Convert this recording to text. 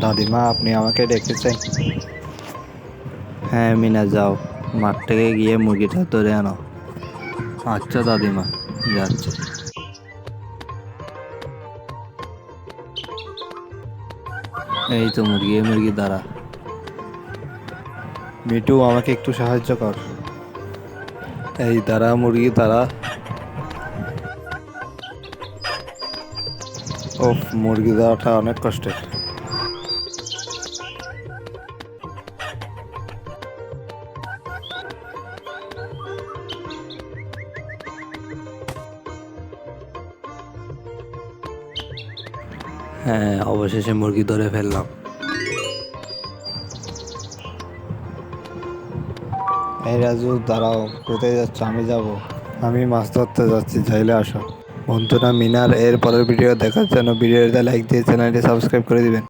দাদিমা, আপনি আমাকে ডেকেছেন? হ্যাঁ মিনা, যাও, মাঠ থেকে গিয়ে মুরগিটা ধরে আনো। আচ্ছা দাদিমা, যাচ্ছি। এই তো মুরগি, এই মুরগি দাঁড়া। মিটু, আমাকে একটু সাহায্য কর। এই দাঁড়া মুরগি, দাঁড়া। ওফ, মুরগি ধরাটা অনেক কষ্টের। হ্যাঁ, অবশেষে মুরগি ধরে ফেললাম। এই রাজু, দাঁড়াও। কোথায় যাচ্ছ? আমি যাব। আমি মাছ ধরতে যাচ্ছি, চাইলে আসো। বন্ধুরা, মিনার এর পরের ভিডিও দেখার জন্য ভিডিওতে লাইক দিয়ে চ্যানেলটি সাবস্ক্রাইব করে দিবেন।